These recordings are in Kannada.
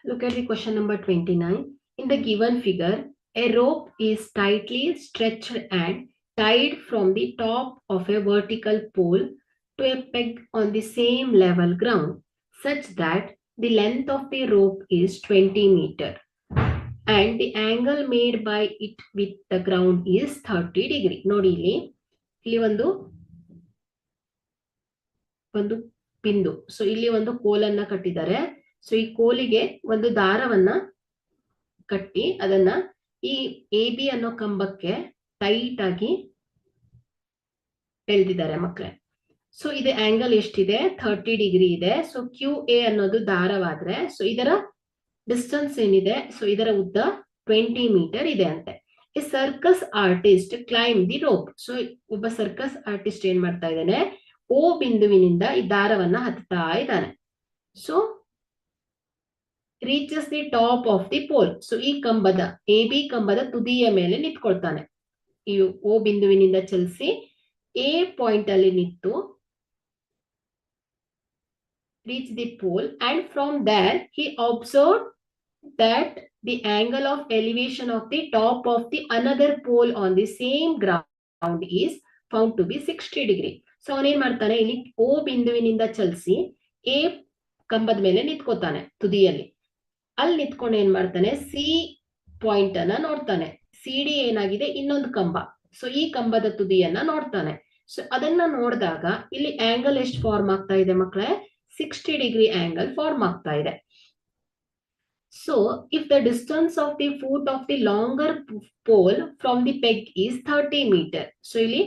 look at the question number 29. In the given figure, a rope is tightly stretched and tied from the top of a vertical pole to a peg on the same level ground, such that the length of the rope is 20 meter and the angle made by it with the ground is 30 degree. ನೋಡಿ ಇಲ್ಲಿ ಒಂದು ಬಿಂದು. ಸೊ ಇಲ್ಲಿ ಒಂದು ಕೋಲನ್ನ ಕಟ್ಟಿದ್ದಾರೆ. ಸೊ ಈ ಕೋಲಿಗೆ ಒಂದು ದಾರವನ್ನ ಕಟ್ಟಿ ಅದನ್ನ ಈ ಎ ಬಿ ಅನ್ನೋ ಕಂಬಕ್ಕೆ ಟೈಟ್ ಆಗಿ ಎಳೆದಿದ್ದಾರೆ ಮಕ್ಕಳೇ. ಸೊ ಇದು ಆಂಗಲ್ ಎಷ್ಟಿದೆ? 30 ಡಿಗ್ರಿ ಇದೆ. ಸೊ ಕ್ಯೂ ಎ ಅನ್ನೋದು ದಾರವಾದ್ರೆ ಸೊ ಇದರ ಡಿಸ್ಟೆನ್ಸ್ ಏನಿದೆ? ಸೊ ಇದರ ಉದ್ದ 20 ಮೀಟರ್ ಇದೆ ಅಂತೆ. ಈ circus artist climb the rope. So ಒಬ್ಬ ಸರ್ಕಸ್ ಆರ್ಟಿಸ್ಟ್ ಏನ್ ಮಾಡ್ತಾ ಇದ್ದಾನೆ? ಓ ಬಿಂದುವಿನಿಂದ ಈ ದಾರವನ್ನ ಹತ್ತಾ ಇದ್ದಾನೆ. So reaches the top of the pole. So ಈ ಕಂಬದ ಎ ಬಿ ಕಂಬದ ತುದಿಯ ಮೇಲೆ ನಿಂತ್ಕೊಳ್ತಾನೆ. ಈ ಓ ಬಿಂದುವಿನಿಂದ ಚಲಿಸಿ ಎ ಪಾಯಿಂಟ್ ಅಲ್ಲಿ ನಿಂತು reach the pole, and from there he observed that the angle of elevation of the top of the another pole on the same ground is found to be 60 degree. So ಅವನೇನ್ ಮಾಡ್ತಾನೆ, ಇಲ್ಲಿ ಓ ಬಿಂದುವಿನಿಂದ ಚಲಿಸಿ ಎ ಕಂಬದ ಮೇಲೆ ನಿಂತ್ಕೋತಾನೆ ತುದಿಯಲ್ಲಿ. ಅಲ್ಲಿ ನಿಂತ್ಕೊಂಡು ಏನ್ ಮಾಡ್ತಾನೆ, ಸಿ ಪಾಯಿಂಟ್ ಅನ್ನ ನೋಡ್ತಾನೆ. ಸಿ ಡಿ ಏನಾಗಿದೆ? ಇನ್ನೊಂದು ಕಂಬ. ಸೊ ಈ ಕಂಬದ ತುದಿಯನ್ನ ನೋಡ್ತಾನೆ. ಸೊ ಅದನ್ನ ನೋಡಿದಾಗ ಇಲ್ಲಿ ಆಂಗಲ್ ಎಷ್ಟು ಫಾರ್ಮ್ ಆಗ್ತಾ ಇದೆ ಮಕ್ಕಳೇ? 60 degree angle form ಆಗ್ತಾ ಇದೆ. So if the distance of the foot of the longer pole from the peg is 30 meter. So ಇಲ್ಲಿ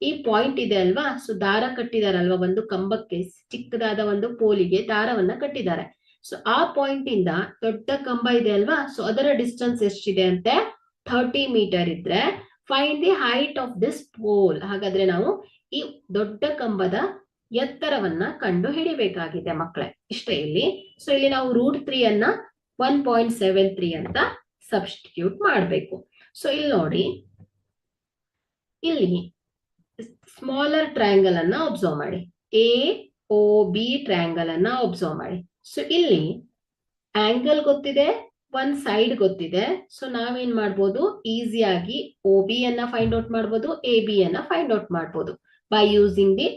ಈ ಪಾಯಿಂಟ್ ಇದೆ ಅಲ್ವಾ? ಸೊ ದಾರ ಕಟ್ಟಿದಾರಲ್ವಾ ಒಂದು ಕಂಬಕ್ಕೆ, ಚಿಕ್ಕದಾದ ಒಂದು ಪೋಲಿಗೆ ದಾರವನ್ನ ಕಟ್ಟಿದ್ದಾರೆ. ಸೊ ಆ ಪಾಯಿಂಟ್ ಇಂದ ದೊಡ್ಡ ಕಂಬ ಇದೆ ಅಲ್ವಾ? ಸೊ ಅದರ ಡಿಸ್ಟೆನ್ಸ್ ಎಷ್ಟಿದೆ ಅಂತೆ? 30 ಮೀಟರ್ ಇದ್ರೆ find the height of this pole. ಹಾಗಾದ್ರೆ ನಾವು ಈ ದೊಡ್ಡ ಕಂಬದ ಎತ್ತರವನ್ನ ಕಂಡು ಹಿಡಿಬೇಕಾಗಿದೆ ಮಕ್ಕಳೇ. ಇಷ್ಟೇ ಇಲ್ಲಿ. ಸೊ ಇಲ್ಲಿ ನಾವು √3 ಅನ್ನ 1.73 ಅಂತ ಸಬ್ಸ್ಟಿಟ್ಯೂಟ್ ಮಾಡಬೇಕು. ಸೊ ಇಲ್ಲಿ ನೋಡಿ, ಇಲ್ಲಿ ಸ್ಮಾಲರ್ ಟ್ರಯಾಂಗಲ್ ಅನ್ನ ಒಬ್ಸರ್ವ್ ಮಾಡಿ. ಎ ಓ ಬಿ ಟ್ರಯಾಂಗಲ್ ಅನ್ನ ಒಬ್ಸರ್ವ್ ಮಾಡಿ. ಸೊ ಇಲ್ಲಿ ಆಂಗಲ್ ಗೊತ್ತಿದೆ, ಒಂದ್ ಸೈಡ್ ಗೊತ್ತಿದೆ. ಸೊ ನಾವೇನ್ ಮಾಡ್ಬೋದು? ಈಸಿಯಾಗಿ ಒ ಬಿ ಅನ್ನ ಫೈಂಡ್ ಔಟ್ ಮಾಡ್ಬೋದು, ಎ ಬಿ ಅನ್ನ ಫೈಂಡ್ ಔಟ್ ಮಾಡ್ಬೋದು by using the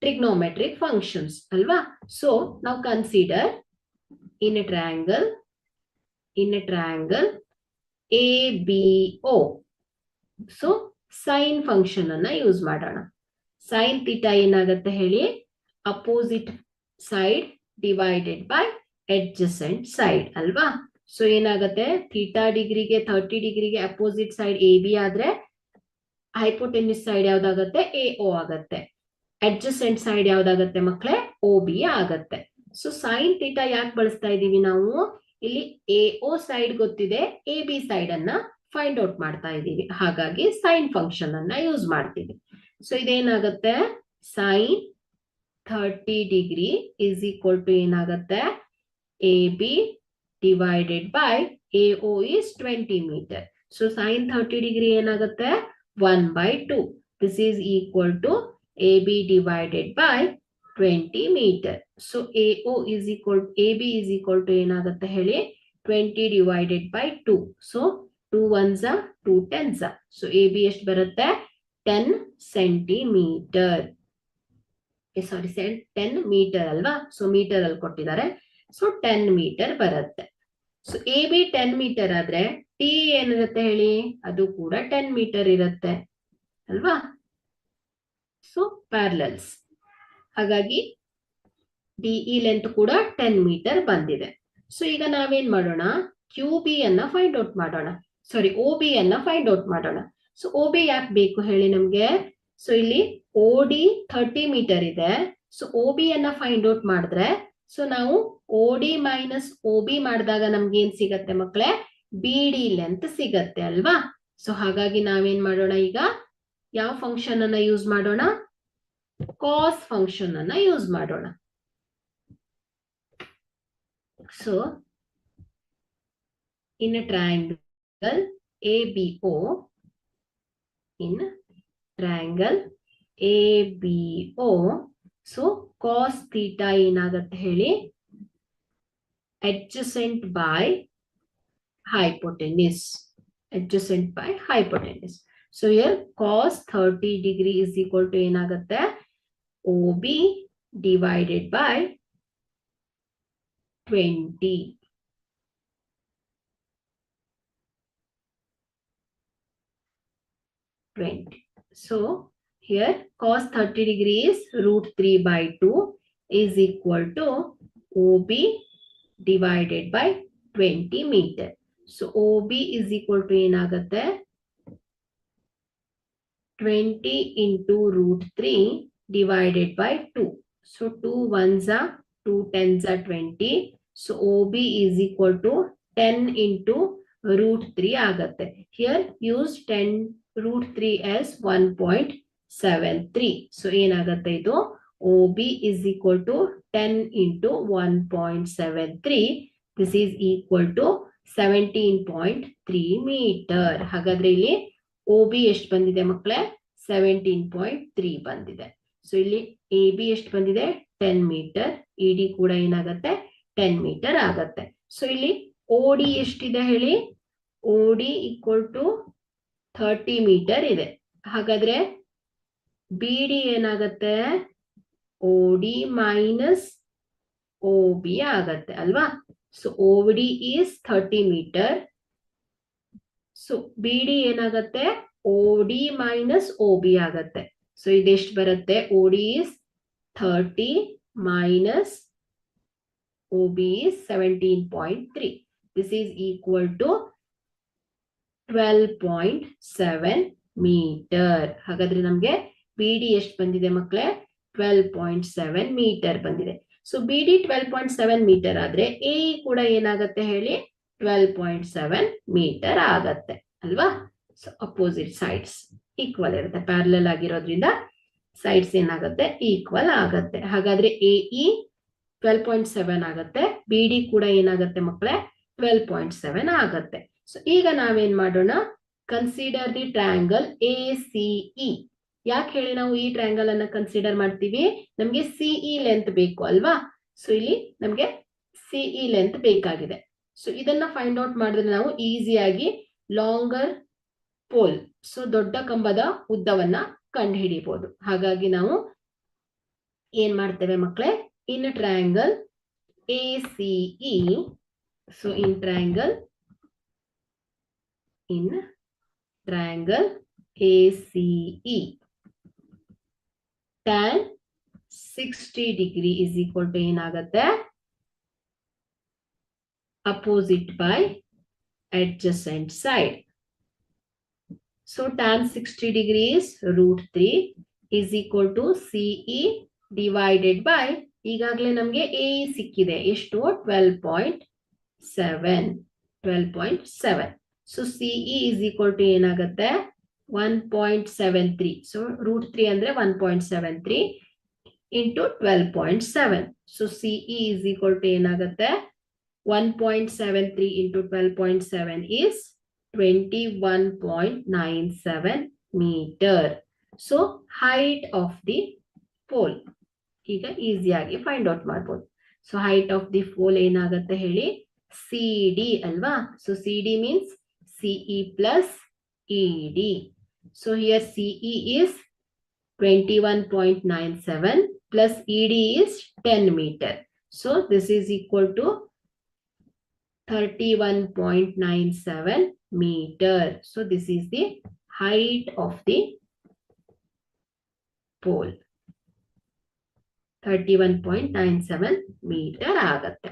trigonometric functions alva. So now consider in a triangle ABO. So sin function anna use ಮಾಡೋಣ. sin theta ಏನಾಗುತ್ತೆ ಹೇಳಿ? opposite side divided by adjacent side ಅಲ್ವಾ? ಸೊ ಏನಾಗುತ್ತೆ? ಥೀಟಾ ಡಿಗ್ರಿಗೆ 30 ಡಿಗ್ರಿಗೆ ಅಪೋಸಿಟ್ ಸೈಡ್ ಎ ಬಿ ಆದ್ರೆ ಹೈಪೋಟೆನ್ಯೂಸ್ ಸೈಡ್ ಯಾವ್ದಾಗತ್ತೆ? AO ಆಗತ್ತೆ. ಅಡ್ಜಸೆಂಟ್ ಸೈಡ್ ಯಾವ್ದಾಗತ್ತೆ ಮಕ್ಕಳೇ? ಒ ಬಿ ಆಗತ್ತೆ. ಸೊ ಸೈನ್ ಥೀಟಾ ಯಾಕೆ ಬಳಸ್ತಾ ಇದೀವಿ ನಾವು? ಇಲ್ಲಿ ಎಒ ಸೈಡ್ ಗೊತ್ತಿದೆ, ಎ ಬಿ ಸೈಡ್ ಅನ್ನ ಫೈಂಡ್ ಔಟ್ ಮಾಡ್ತಾ ಇದೀವಿ. ಹಾಗಾಗಿ ಸೈನ್ ಫಂಕ್ಷನ್ ಅನ್ನ ಯೂಸ್ ಮಾಡ್ತೀವಿ. ಸೊ ಇದೇನಾಗತ್ತೆ? Sine 30 degree is equal to ಏನಾಗತ್ತೆ? A B divided by AO is 20 metre. So sine 30 degree ಏನಾಗತ್ತೆ? 1/2. This is equal to AB divided by 20 meter. So AO is equal to AB is equal to ಏನಾಗುತ್ತೆ ಹೇಳಿ? 20 divided by 2. So 2 ones are 2 tens are. So AB ಎಷ್ಟು ಬರುತ್ತೆ? 10 centimeter. ಸಾರಿ 10 ಮೀಟರ್ ಅಲ್ವಾ? ಸೊ ಮೀಟರ್ ಅಲ್ಲಿ ಕೊಟ್ಟಿದ್ದಾರೆ. ಸೊ 10 ಮೀಟರ್ ಬರುತ್ತೆ. ಸೊ AB 10 ಮೀಟರ್ ಆದ್ರೆ T ಏನಿರುತ್ತೆ ಹೇಳಿ? ಅದು ಕೂಡ 10 ಮೀಟರ್ ಇರುತ್ತೆ ಅಲ್ವಾ? So parallels. ಹಾಗಾಗಿ ಡಿಇ ಲೆಂತ್ ಕೂಡ 10 ಮೀಟರ್ ಬಂದಿದೆ. ಸೊ ಈಗ ನಾವೇನ್ ಮಾಡೋಣ? ಕ್ಯೂ ಬಿ ಅನ್ನ ಫೈಂಡ್ ಔಟ್ ಮಾಡೋಣ. ಸಾರಿ, ಒ ಬಿ ಅನ್ನ ಫೈಂಡ್ ಔಟ್ ಮಾಡೋಣ. ಸೊ ಒ ಬಿ ಯಾಕೆ ಬೇಕು ಹೇಳಿ ನಮ್ಗೆ? ಸೊ ಇಲ್ಲಿ ಒ ಡಿ 30 ಮೀಟರ್ ಇದೆ. ಸೊ ಒ ಬಿ ಅನ್ನ ಫೈಂಡ್ ಔಟ್ ಮಾಡಿದ್ರೆ ಸೊ ನಾವು O D minus O B ಮಾಡಿದಾಗ ನಮ್ಗೆ ಏನ್ ಸಿಗತ್ತೆ ಮಕ್ಕಳೇ? ಬಿ ಡಿ ಲೆಂತ್ ಸಿಗತ್ತೆ ಅಲ್ವಾ? ಸೊ ಹಾಗಾಗಿ ನಾವೇನ್ ಮಾಡೋಣ ಈಗ? ಯಾವ ಫಂಕ್ಷನ್ ಅನ್ನ ಯೂಸ್ ಮಾಡೋಣ? ಕಾಸ್ ಫಂಕ್ಷನ್ ಅನ್ನ ಯೂಸ್ ಮಾಡೋಣ. So in triangle ABO, in triangle ABO, so cos theta ಏನಾಗುತ್ತೆ ಹೇಳಿ? adjacent by hypotenuse. Adjacent by hypotenuse. So here cos 30 degree is equal to ಏನಾಗುತ್ತೆ OB divided by 20. So here cos 30 degree is √3/2 is equal to OB divided by 20 meter. So OB is equal to ಏನಾಗುತ್ತೆ 20 into √3 divided by 2. So 2 ones are 2 tens are 20. So OB is equal to 10 into √3 ಆಗುತ್ತೆ. Here use 10 √3 as 1.73. So ಏನಾಗುತ್ತೆ ಇದು OB is equal to 10 into 1.73. This is equal to 17.3 meter. ಹಾಗಾದ್ರೆ ಇಲ್ಲಿ OB ಎಷ್ಟು ಬಂದಿದೆ ಮಕ್ಕಳೇ 17.3 ಬಂದಿದೆ. ಸೊ ಇಲ್ಲಿ AB ಎಷ್ಟು ಬಂದಿದೆ 10 ಮೀಟರ್, ED ಕೂಡ ಏನಾಗುತ್ತೆ 10 ಮೀಟರ್ ಆಗತ್ತೆ. ಸೊ ಇಲ್ಲಿ OD ಎಷ್ಟಿದೆ ಹೇಳಿ, OD equal to 30 ಮೀಟರ್ ಇದೆ. ಹಾಗಾದ್ರೆ BD ಏನಾಗತ್ತೆ OD ಮೈನಸ್ OB ಆಗತ್ತೆ ಅಲ್ವಾ. So OD is 30 metre. So BD ಏನಾಗತ್ತೆ OD ಮೈನಸ್ OB ಆಗತ್ತೆ. ಸೊ ಇದೆಷ್ಟು ಬರುತ್ತೆ OD is 30 minus OB is 17.3. This is equal to 12.7 metre. ಹಾಗಾದ್ರೆ ನಮ್ಗೆ BD ಎಷ್ಟು ಬಂದಿದೆ ಮಕ್ಕಳೇ 12.7 ಮೀಟರ್ ಬಂದಿದೆ. ಸೊ BD 12.7 ಮೀಟರ್ ಆದ್ರೆ AE ಕೂಡ ಏನಾಗತ್ತೆ ಹೇಳಿ 12.7 ಮೀಟರ್ ಆಗತ್ತೆ ಅಲ್ವಾ. ಸೊ ಅಪೋಸಿಟ್ ಸೈಡ್ಸ್ ಈಕ್ವಲ್ ಇರುತ್ತೆ, ಪ್ಯಾರಲಲ್ ಆಗಿರೋದ್ರಿಂದ ಸೈಡ್ಸ್ ಏನಾಗುತ್ತೆ ಈಕ್ವಲ್ ಆಗತ್ತೆ. ಹಾಗಾದ್ರೆ AE 12.7 ಆಗತ್ತೆ, BD ಕೂಡ ಏನಾಗತ್ತೆ ಮಕ್ಕಳೇ 12.7 ಆಗತ್ತೆ. ಸೊ ಈಗ ನಾವೇನ್ ಮಾಡೋಣ, ಕನ್ಸಿಡರ್ ದಿ ಟ್ರಯಾಂಗಲ್ ACE. ಯಾಕೆ ಹೇಳಿ ನಾವು ಈ ಟ್ರಯಾಂಗಲ್ ಅನ್ನ ಕನ್ಸಿಡರ್ ಮಾಡ್ತೀವಿ, ನಮ್ಗೆ CE ಲೆಂತ್ ಬೇಕು ಅಲ್ವಾ. ಸೊ ಇಲ್ಲಿ ನಮ್ಗೆ CE ಲೆಂತ್ ಬೇಕಾಗಿದೆ. ಸೊ ಇದನ್ನ ಫೈಂಡ್ ಔಟ್ ಮಾಡಿದ್ರೆ ನಾವು ಈಸಿಯಾಗಿ ಲಾಂಗರ್ ಪೋಲ್, ಸೊ ದೊಡ್ಡ ಕಂಬದ ಉದ್ದವನ್ನ ಕಂಡು ಹಿಡಿಬಹುದು. ಹಾಗಾಗಿ ನಾವು ಏನ್ ಮಾಡ್ತೇವೆ ಮಕ್ಕಳೇ, in triangle ACE, so in triangle ACE tan 60 degree is equal to ಏನಾಗತ್ತೆ opposite by adjacent side. So tan 60 degree is √3 is equal to CE divided by, ಈಗಾಗಲೇ ನಮಗೆ AE ಸಿಕ್ಕಿದೆ ಎಷ್ಟು 12.7. So CE is equal to ಏನಾಗತ್ತೆ 1.73. ಸೊ √3 ಅಂದ್ರೆ 1.73 into 12.7. So CE is equal to ಏನಾಗತ್ತೆ 1.73 into 12.7 is 21.97 meter. So height of the pole ಈಗ ಈಸಿಯಾಗಿ ಫೈಂಡ್ ಔಟ್ ಮಾಡಬಹುದು. So height of the pole ಏನಾಗುತ್ತೆ ಹೇಳಿ CD ಅಲ್ವಾ. So CD means CE plus ED. So here CE is 21.97 plus ED is 10 meter. So this is equal to 31.97 meter. So this is the height of the pole. 31.97 meter ಆಗತ್ತೆ.